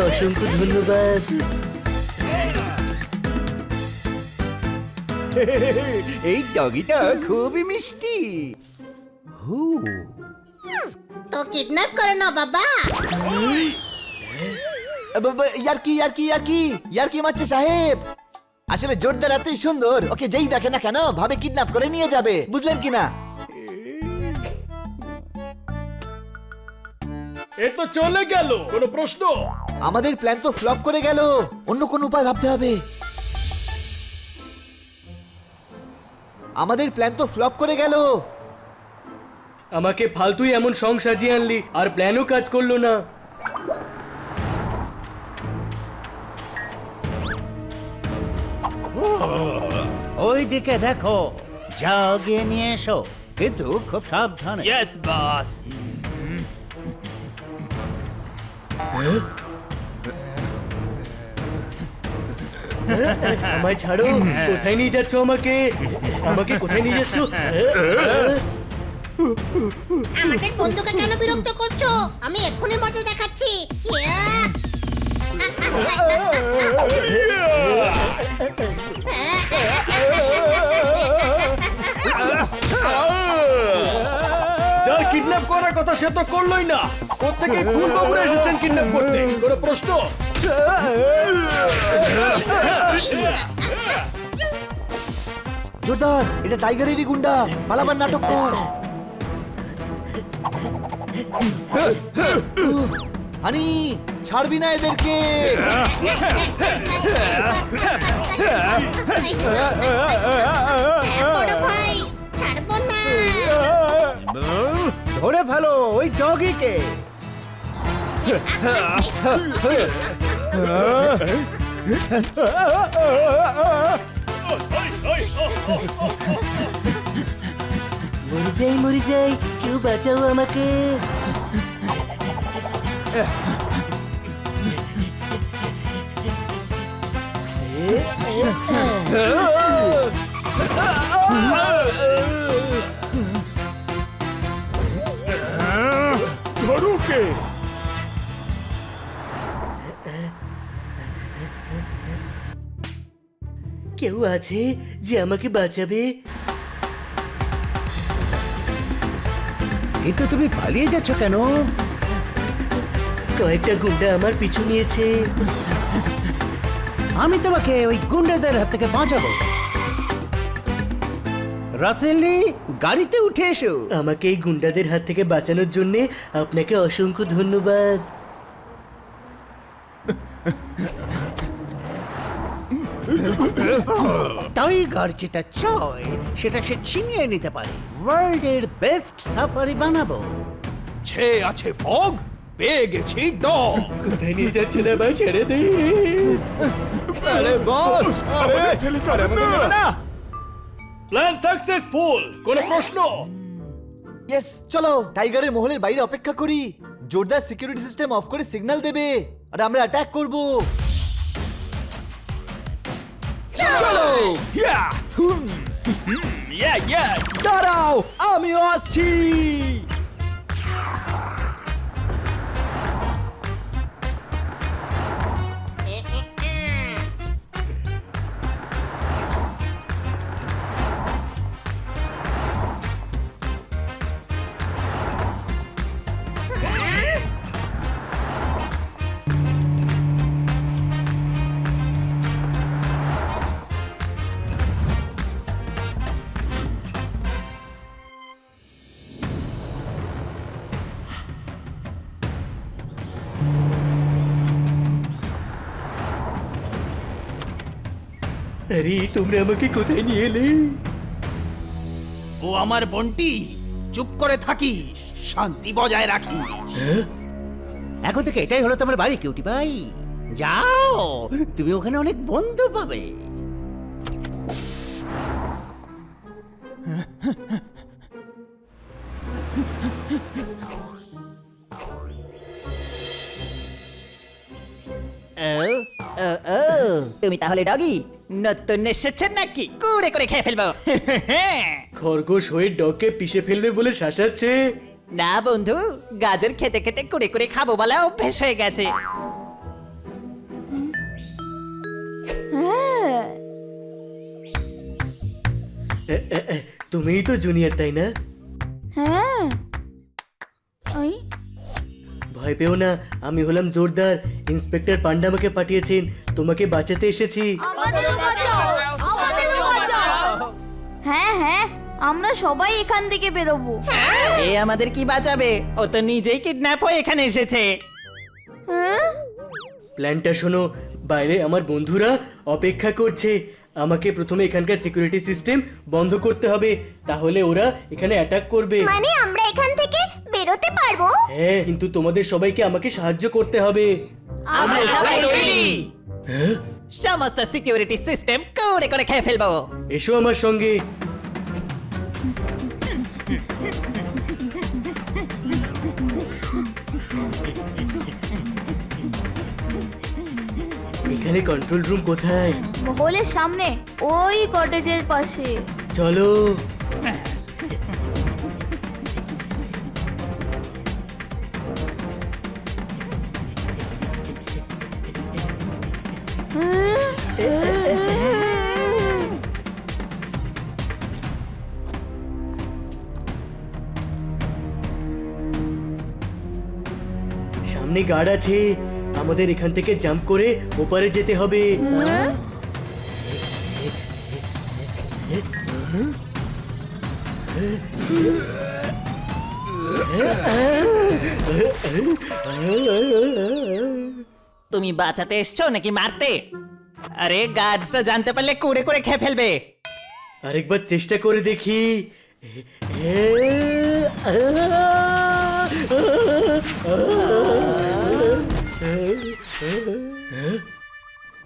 অসংখ্য ধন্যবাদ। এই ডগিটা খুবই মিষ্টি। হু তো কিডন্যাপ করে না বাবা। ইয়ারকি মারছে সাহেব। আসলে জোরদার এতই সুন্দর, ওকে যেই দেখে না কেন ভাবে কিডন্যাপ করে নিয়ে যাবে, বুঝলেন কিনা? এ তো চলে গেল, কোনো প্রশ্ন? আমাদের প্ল্যান তো ফ্লপ করে গেল, অন্য কোন উপায় ভাবতে হবে। আমাদের প্ল্যান তো ফ্লপ করে গেল। আমাকে ফালতুই এমন সং সাজিয়ে আনলি, আর প্ল্যানও কাজ করলো না। ওই দিকে দেখো, যাও গিয়ে নিয়ে এসো, কিন্তু খুব সাবধানে। Yes boss. আমায় ছাড়ো, কোথায় নিয়ে যাচ্ছ আমাকে? আমাকে কোথায় নিয়ে যাচ্ছ? আমাদের বন্ধুকে কেন বিরক্ত করছো? আমি এক্ষুনি মজা দেখাচ্ছি। যার কিডন্যাপ করার কথা সে তো করলোই না। প্রত্যেকে ফুল বাবুরা এসেছেন কিডন্যাপ করতে, কোনো প্রশ্ন? জোরদার, এটা টাইগারেরই গুন্ডা, পালাবার নাটক কর। হানি, ছাড়বি না এদেরকে। বড় ভাই, ছাড়বো না। ধরে ফেলো ওই ডগিকে। মরে যাই, কেউ বাঁচাও আমাকে। ধরুকে কেউ আছে যে আমাকে বাঁচাবে? কিন্তু তুমি পালিয়ে যাচ্ছ কেন? কয়েকটা গুন্ডা আমার পিছু নিয়েছে। আমি তোমাকে ওই গুন্ডাদের হাত থেকে বাঁচাবো। রাসেলি, গাড়িতে উঠে এসো। আমাকে এই গুন্ডাদের হাত থেকে বাঁচানোর জন্য আপনাকে অসংখ্য ধন্যবাদ। টাইগার যেটা চায় সেটা সে ছিনিয়ে নিতে পারে। ওয়ার্ল্ডের বেস্ট সাফারি বানাবো। ছে আছে ফগ, পেয়ে গেছি ডগ। কোথায় নিয়ে যাচ্ছিলে ভাই? ছেড়ে দে। আরে বস, আরে না। প্ল্যান সাকসেসফুল, কোনো প্রশ্ন? ইয়েস, চলো টাইগারের মহলের বাইরে অপেক্ষা করি। জোরদার সিকিউরিটি সিস্টেম অফ করে সিগন্যাল দেবে আর আমরা অ্যাটাক করব। চলো ইয়া ইয়া দাঁড়াও, আমিও আসছি। আরে তোমরা আমাকে কোথায় নিয়ে এলে? ও আমার বন্টি, চুপ করে থাকিস, শান্তি বজায় রাখি। এখন থেকে এটাই হলো তোমার বাড়ি কিউটি ভাই। যাও, তুমি ওখানে অনেক বন্ধু পাবে। তুমি তাহলে ডগি? নতুন এসেছেন নাকি কুড়ে করে খেয়ে ফেলবো খরগোশ হয়ে ডগকে পিষে ফেলবে বলে শাসাচ্ছে। না বন্ধু, গাজর খেতে খেতে কুড়ে করে খাবো বলা অভ্যেস হয়ে গেছে। তুমিই তো জুনিয়র তাই না? হ্যাঁ ওই ভয় পেও না, আমি হলাম জোরদার। ইন্সপেক্টর পান্ডা আমাকে পাঠিয়েছেন, তোমাকে বাঁচাতে এসেছি। আমাদেরও বাঁচাও, আমাদেরও বাঁচাও। হ্যাঁ হ্যাঁ, আমরা সবাই এখান থেকে বেরোবো। এ আমাদের কি বাঁচাবে? ও তো নিজেই কিডন্যাপ হয়ে এখানে এসেছে। হ্যাঁ? প্ল্যানটা শোনো, বাইরে আমার বন্ধুরা অপেক্ষা করছে। আমাকে প্রথমে এখানকার সিকিউরিটি সিস্টেম বন্ধ করতে হবে, তাহলে ওরা এখানে অ্যাটাক করবে। মানে আমরা এখান থেকে বেরোতে পারবো? হ্যাঁ, কিন্তু তোমাদের সবাইকে আমাকে সাহায্য করতে হবে। আমরা সবাই তৈরি। সমস্ত সিকিউরিটি সিস্টেম কুড়ে করে খেয়ে ফেলবো। এসো আমার সঙ্গে। এখানে কন্ট্রোল রুম কোথায়? মহলের সামনে ওই কটেজের পাশে। চলো। সামনে গার্ড আছে, আমাদের এখান থেকে জাম্প করে ওপারে যেতে হবে। তুমি বাঁচাতে এসছো নাকি মারতে? আরে গার্ডসরা জানতে পারলে কুড়ে করে খেয়ে ফেলবে। আরেকবার চেষ্টা করে দেখি।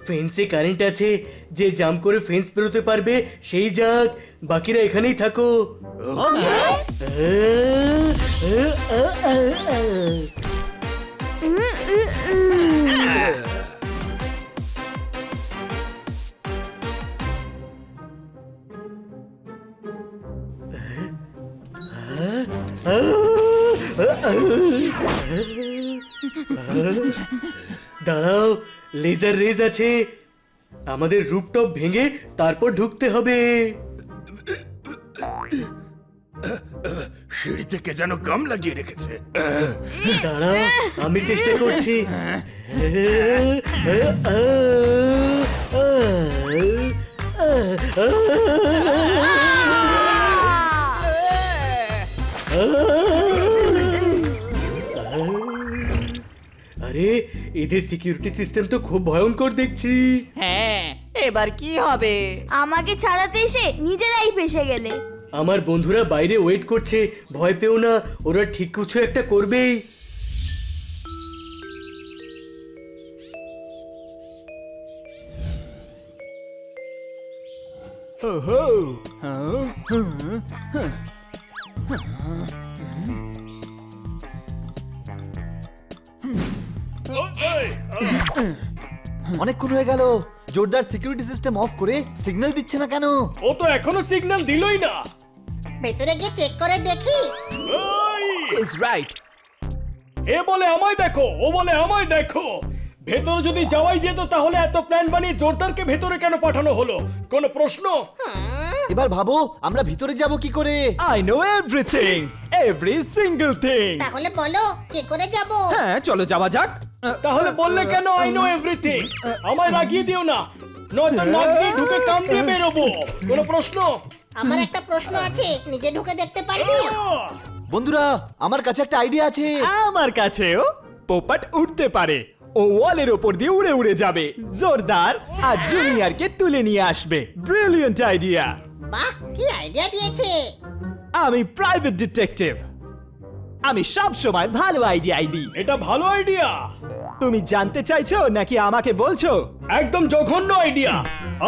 ফেন্সে কারেন্ট আছে, যে জাম্প করে ফেন্স পেরোতে পারবে সেই যাক, বাকিরা এখানেই থাকো। দাঁড়াও, লেজার রেজ আছে, আমাদের রুপটপ ভেঙে তারপর ঢুকতে হবে। সিঁড়ি থেকে যেন গাম লাগিয়ে রেখেছে। দাঁড়াও, আমি চেষ্টা করছি। আরে, এদের সিকিউরিটি সিস্টেম তো খুব ভয়ঙ্কর দেখছি। হ্যাঁ, এবার কি হবে? আমাকে ছাড়াতে এসে নিজেরাই ফেসে গেলে। আমার বন্ধুরা বাইরে ওয়েট করছে, ভয় পেও না, ওরা ঠিক কিছু একটা করবেই। অনেকক্ষণ হয়ে গেল, জোরদার সিকিউরিটি সিস্টেম অফ করে সিগন্যাল দিচ্ছে না কেন? ও তো এখনো সিগন্যাল দিলই না। ভেতরে গিয়ে চেক করে দেখি। Is right. এ বলে আমায় দেখো, ও বলে আমায় দেখো। ভেতরে যদি যাওয়াই যেত তাহলে এত প্ল্যান বানিয়ে জোরদারকে ভেতরে কেন পাঠানো হলো? কোনো প্রশ্ন? এবার ভাবো আমরা ভিতরে যাব কি করে? I know everything, every single thing. তাহলে বলো কি করে যাব? হ্যাঁ, চলো যাওয়া যাক। তাহলে বললে কেন আই নো এভরিথিং? আমায় রাগিয়ে দিও না, নয়তো নাক দিয়ে ঢুকে কান দিয়ে বেরোবো। কোনো প্রশ্ন? আমার একটা প্রশ্ন আছে, নিজে ঢুকে দেখতে পারবি? বন্ধুরা, আমার কাছে একটা আইডিয়া আছে। আমার কাছেও পোপট উঠতে পারে, ও ওয়ালের ওপর দিয়ে উড়ে উড়ে যাবে, জোরদার আর জুনিয়রকে তুলে নিয়ে আসবে। Brilliant idea. বাহ, কি আইডিয়া দিয়েছে! আমি প্রাইভেট ডিটেকটিভ, আমি সব সময় ভালো আইডিয়াই দিই। এটা ভালো আইডিয়া। তুমি জানতে চাইছো নাকি আমাকে বলছো? একদম জঘন্য আইডিয়া।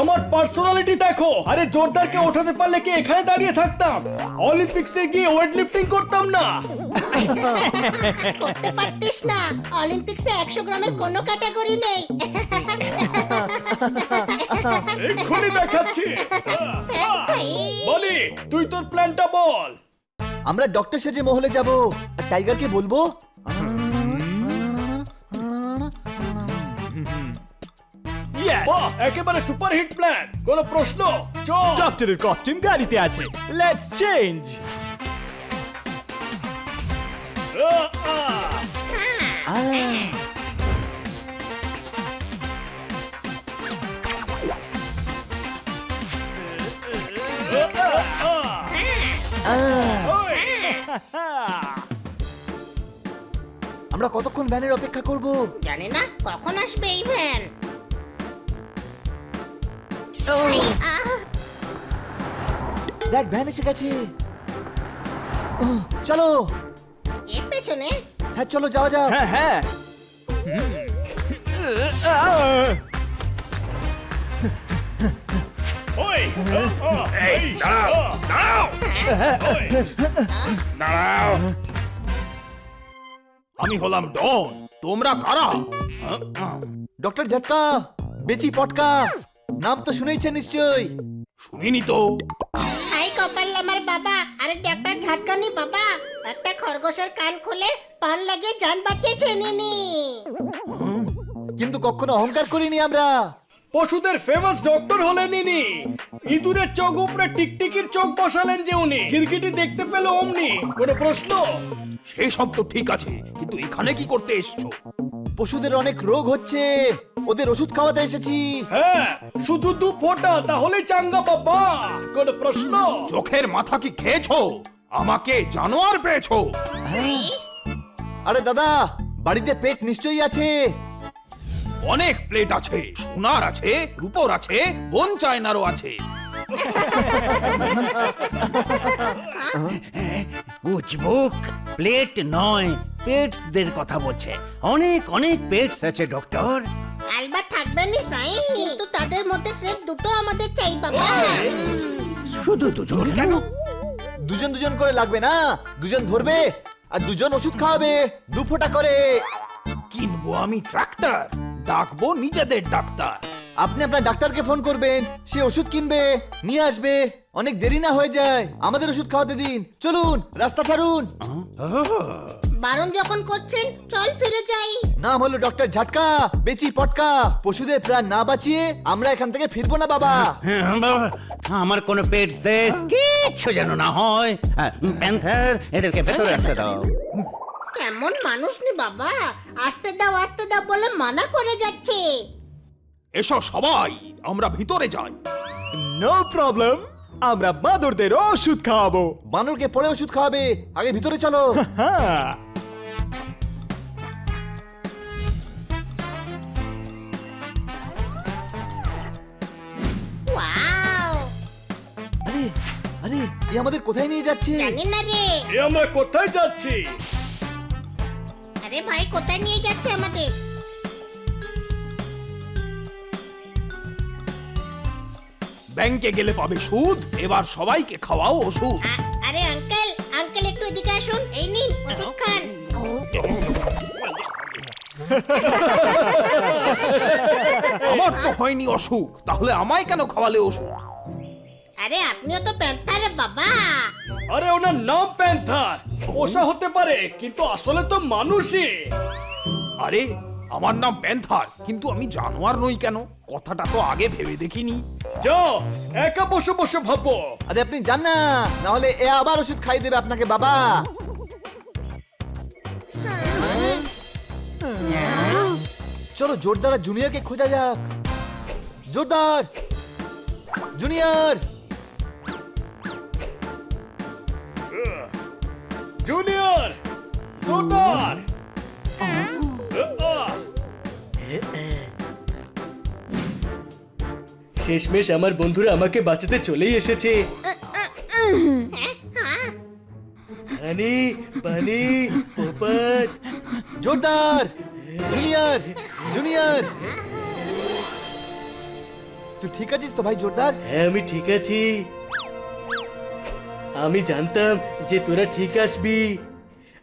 আমার পার্সোনালিটি দেখো। আরে জোরদারকে ওঠাতে পারলে কি এখানে দাঁড়িয়ে থাকতাম? অলিম্পিক্সে গিয়ে ওয়েট লিফটিং করতাম না? করতে পারতিস না, অলিম্পিক্সে 100 গ্রামের কোনো ক্যাটাগরি নেই। এক্ষুনি দেখাচ্ছি বলি তুই তোর প্ল্যানটা বল। আমরা ডক্টর সেজে মহলে যাব আর টাইগারকে বলবো বাহ, একেবারে সুপারহিট প্ল্যান, কোনো প্রশ্ন? চল। ডক্টরের কস্টিউম গাড়িতে আছে, লেটস চেঞ্জ। আমরা কতক্ষণ ভ্যানের অপেক্ষা করব? জানি না কখন আসবে এই ভ্যান। দেখ ভ্যান এসে গেছে। চলো। এর পেছনে হ্যাঁ চলো যাওয়া যাক। হ্যাঁ হ্যাঁ। ওই, এই, দাঁড়াও দাঁড়াও ওই। দাঁড়াও। আমি হলাম ডন, তোমরা কারা? ডক্টর ঝটকা, বেচি পটকা, নাম তো শুনেইছেন নিশ্চয়ই। শুনিনি তো। হাই কপাল আমার বাবা, আরে ডাক্তার ঝাটকানি বাবা, একটা খরগোশের কান খুলে পান লাগিয়ে জান বাঁচিয়েছে নিনি। কিন্তু কখনো অহংকার করিনি আমরা। পশুদের ফেমাস ডক্টর হলেন ইনি। ইঁদুরের চোখ উপরে টিকটিকির চোখ বসালেন যে উনি, খিরকিটি দেখতে পেল অমনি। কোনো প্রশ্ন? সেই সব তো ঠিক আছে, কিন্তু এখানে কি করতে এসছো? পশুদের অনেক রোগ হচ্ছে, ওদের ওষুধ খাওয়াতে এসেছি। হ্যাঁ, শুধু 2 ফোঁটা তাহলেই চাঙ্গা বাবা। কোনো প্রশ্ন? চোখের মাথা কি খেয়েছো? আমাকে জানোয়ার পেয়েছো? আরে দাদা, বাড়িতে পেট নিশ্চয়ই আছে। অনেক প্লেট আছে, সোনার আছে, রূপোর আছে, বোন চায়নারও আছে। কুচবুক প্লেট নয়, পেটসদের কথা বলছে। অনেক অনেক পেটস আছে ডক্টর। আলবাত থাকবে নি সাই, কিন্তু তাদের মধ্যে স্রেফ দুটো আমাদের চাই বাবা। শুধু দুজন কেন? দুজন দুজন করে লাগবে না, দুজন ধরবে আর দুজন ওষুধ খাওয়াবে, 2 ফোঁটা করে। কিনবো আমি ট্রাক্টর, ডাকবো নিজেদের ডাক্তার। আপনি আপনার ডাক্তারকে ফোন করবেন, সে ওষুধ কিনবে, নিয়ে আসবে। অনেক দেরি না হয়ে যায়, আমাদের ওষুধ খাওয়াতে দিন। চলুন, রাস্তা ছাড়ুন। বারণ যখন করছেন চল ফিরে যাই। নাম হলো ডক্টর ঝাটকা, বেচি পটকা। পশুদের প্রাণ না বাঁচিয়ে আমরা এখান থেকে ফিরবো না বাবা। আমার কোনো পেটসদের কিচ্ছু যেন না হয়। প্যান্থার, এদেরকে ভেতরে আসতে দাও। কেমন মানুষ নি বাবা, আসতে দাও বলে মানা করে যাচ্ছে। এসো সবাই, আমরা ভিতরে যাই। নো প্রবলেম, আমরা বাঁদরদের ওষুধ খাওয়াবো। বানরকে পরে ওষুধ খাওয়াবে, আগে ভিতরে চলো। হ্যাঁ। ওয়াও, আরে আরে, এ আমাদের কোথায় নিয়ে যাচ্ছে? জানি না রে। এ আমরা কোথায় যাচ্ছি? আরে ভাই কোথায় নিয়ে যাচ্ছে আমাদের? ব্যাংকে গেলে পাবে সুদ, এবার সবাইকে খাওয়াও ওষুধ। আরে আঙ্কেল, আঙ্কেল একটু এদিকে আসুন, এই নিন ওষুধ খান। আমার তো হয়নি অসুখ, তাহলে আমায় কেন খাওয়ালে ওষুধ? আরে আপনিও তো প্যান্থারে বাবা। আরে ওনার নাম প্যান্থার, পোষা হতে পারে কিন্তু আসলে তো মানুষই। আরে আমার নাম প্যান্থার, কিন্তু আমি জানোয়ার নই কেন? কথাটা তো আগে ভেবে দেখিনি। যাও, একা বসে বসে ভাবো। আরে আপনি যান না, না হলে এ আবার ওষুধ খাইয়ে দেবে আপনাকে বাবা। চলো জোরদার আর জুনিয়রকে খোঁজা যাক। জোরদার, জুনিয়র। জুনিয়র, জোরদার। শেষমেশ আমার বন্ধুরা আমাকে বাঁচাতে চলেই এসেছে। বানি, বানি, পোপট। জোরদার, জুনিয়র, জুনিয়র। তুই ঠিক আছিস তো ভাই জোরদার? হ্যাঁ আমি ঠিক আছি। আমি জানতাম যে তোরা ঠিক আসবি।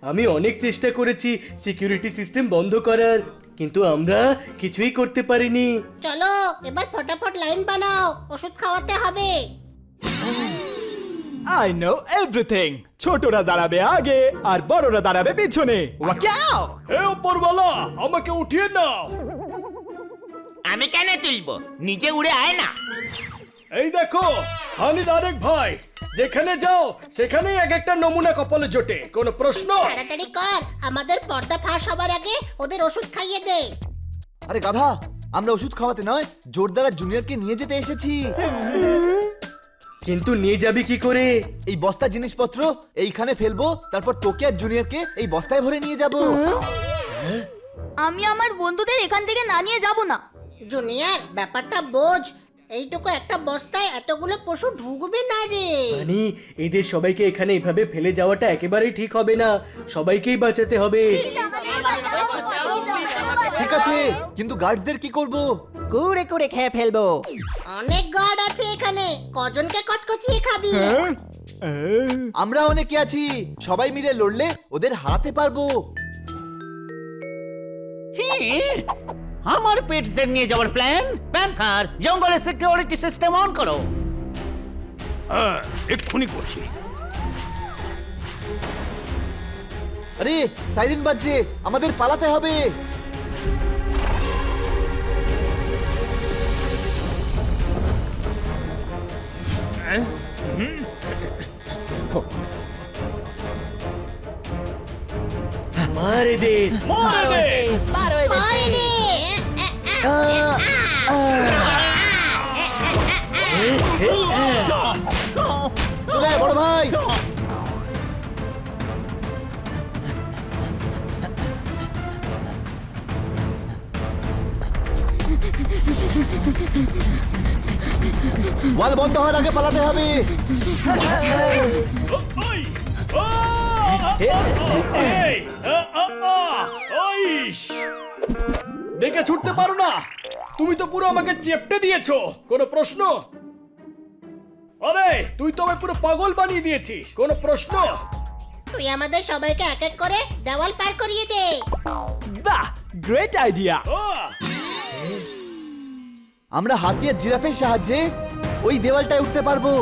আমি অনেক চেষ্টা করেছি সিকিউরিটি সিস্টেম বন্ধ করার, কিন্তু আমরা কিছুই করতে পারিনি। চলো এবার ফটাফট লাইন বানাও, ওষুধ খাওয়াতে হবে। I know everything. ছোটরা দাঁড়াবে আগে আর বড়রা দাঁড়াবে পিছনে। ওয়াও! হে উপরওয়ালা, আমাকে উঠিয়ে নাও। আমি কেন তুলবো? নিজে উড়ে আয় না। এই দেখো হানির আরেক ভাই, যেখানে যাও সেখানেই এক একটা নমুনা কপালে জোটে। কোনো প্রশ্ন? তাড়াতাড়ি কর, আমাদের পর্দা ফাঁস হবার আগে ওদের ওষুধ খাইয়ে দে। আরে গাধা, আমরা ওষুধ খাওয়াতে নয়, জোরদার আর জুনিয়রকে নিয়ে যেতে এসেছি। কিন্তু নিয়ে যাবি কি করে? এই বস্তা জিনিসপত্র এইখানে ফেলবো, তারপর তোকে আর জুনিয়রকে এই বস্তায় ভরে নিয়ে যাব। আমি আমার বন্ধুদের এখান থেকে না নিয়ে যাব না। জুনিয়র, ব্যাপারটা বোঝ, এইটুকু একটা বস্তায় এতগুলো পশু ঢুকবে না রে। মানে এদের সবাইকে এখানে এভাবে ফেলে যাওয়াটা একেবারেই ঠিক হবে না, সবাইকেই বাঁচাতে হবে। ঠিক আছে, কিন্তু গার্ডসদের কি করব? কুড়ে কুড়ে খেয়ে ফেলবো। অনেক গার্ড আছে এখানে, কজনকে কচকচিয়ে খাবি? আমরা অনেকে আছি, সবাই মিলে লড়লে ওদের হারাতে পারবো। আমার পেটদের নিয়ে যাওয়ার প্ল্যান। প্যান্থার, জঙ্গলের সিকিউরিটি সিস্টেম অন করো। হ্যাঁ, এক্ষুনি করছি। আরে সাইরেন বাজছে, আমাদের পালাতে হবে। মার এদের। মারে দে। মারে দে। চলে আয় বড় ভাই। ওয়াল বন্ধ হওয়ার আগে পালাতে হবে। ওই! এই! ওইস! দেখে ছুটতে পারো না? তুমি তো পুরো আমাকে চেপটে দিয়েছো। কোনো প্রশ্ন? আরে তুই তো আমায় পুরো পাগল বানিয়ে দিয়েছিস। কোনো প্রশ্ন? তুই আমাদের সবাইকে এক এক করে দেওয়াল পার করিয়ে দে। বাহ, গ্রেট আইডিয়া। আহ! আমরা হাতি আর জিরাফের সাহায্যে ওই দেওয়ালটায় উঠতে পারবো।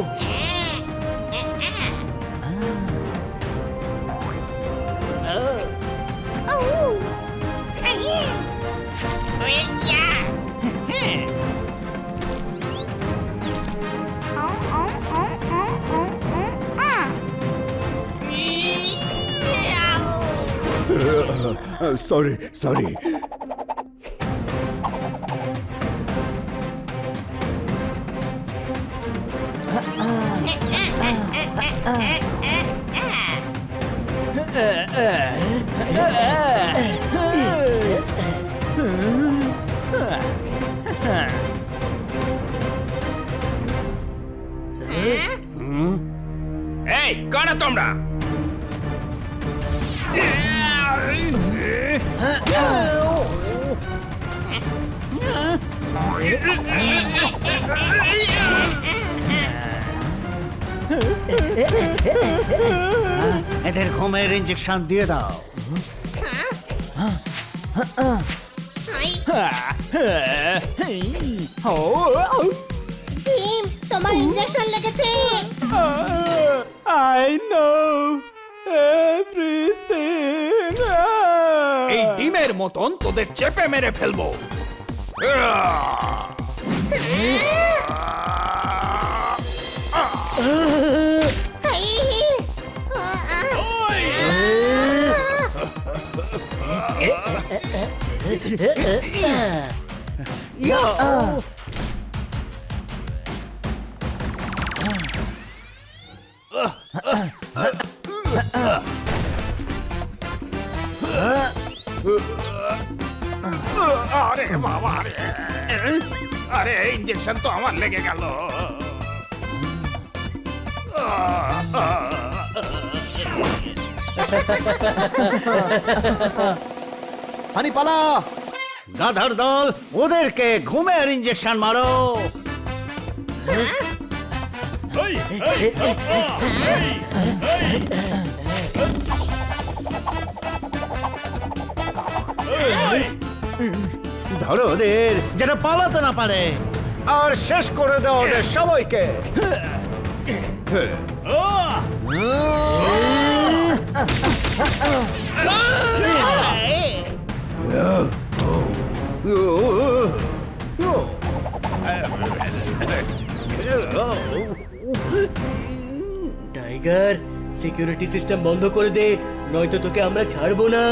সরি। এই কারা তোমরা? এদের ঘুমের ইঞ্জেকশন দিয়ে দাও। জিম, তোমার ইনজেকশন লেগেছে। I know everything. এই ডিমের মতন তোদের চেপে মেরে ফেলবো। ওই! আরে বাবা রে! আরে ইঞ্জেকশন তো আমার লেগে গেল। হানি পালা। গাধার দল, ওদেরকে ঘুমের ইঞ্জেকশন মারো। এই! এই! এই! এই! এই! ধরো ওদের যেন পালাতে না পারে আর শেষ করে দাও ওদের সবাইকে। টাইগার, সিকিউরিটি সিস্টেম বন্ধ করে দে, নয়তো তোকে আমরা ছাড়বো না।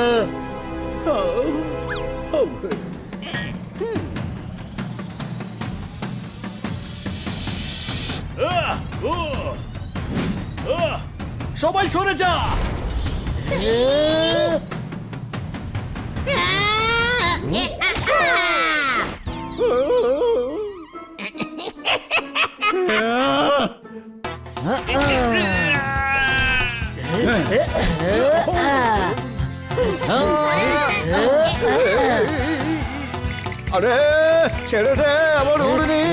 সবাই সরে যা। আরে ছেড়ে দে আমার উড়নি।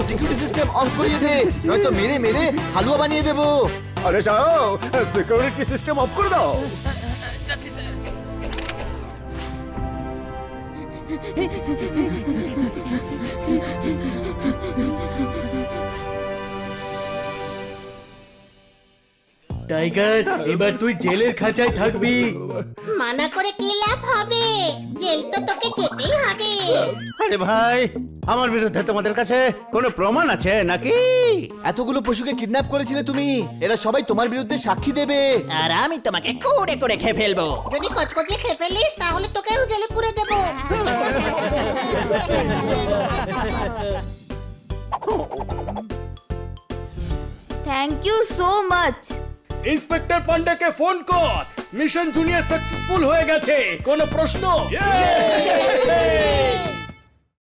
সিকিউরিটি সিস্টেম অফ করিয়ে দে, নয়তো মেরে মেরে হালুয়া বানিয়ে দেবো। আরে যাও, সিকিউরিটি সিস্টেম অফ করে দাও। টাইগার, এবার তুই জেলের খাঁচায় থাকবি। মানা করে কি লাভ হবে? জেল তো তোকে যেতেই হবে। আরে ভাই, আমার বিরুদ্ধে তোমাদের কাছে কোনো প্রমাণ আছে নাকি? এতগুলো পশুকে কিডন্যাপ করেছিলে তুমি, এরা সবাই তোমার বিরুদ্ধে সাক্ষী দেবে। আর আমি তোমাকে কুড়ে কুড়ে খেয়ে ফেলবো। যদি কচকচিয়ে খেয়ে ফেলিস তাহলে তোকেও জেলে পুরে দেবো। Thank you so much. Inspector পান্ডাকে ফোন কর, মিশন জুনিয়র সাকসেসফুল হয়ে গেছে। কোনো প্রশ্ন?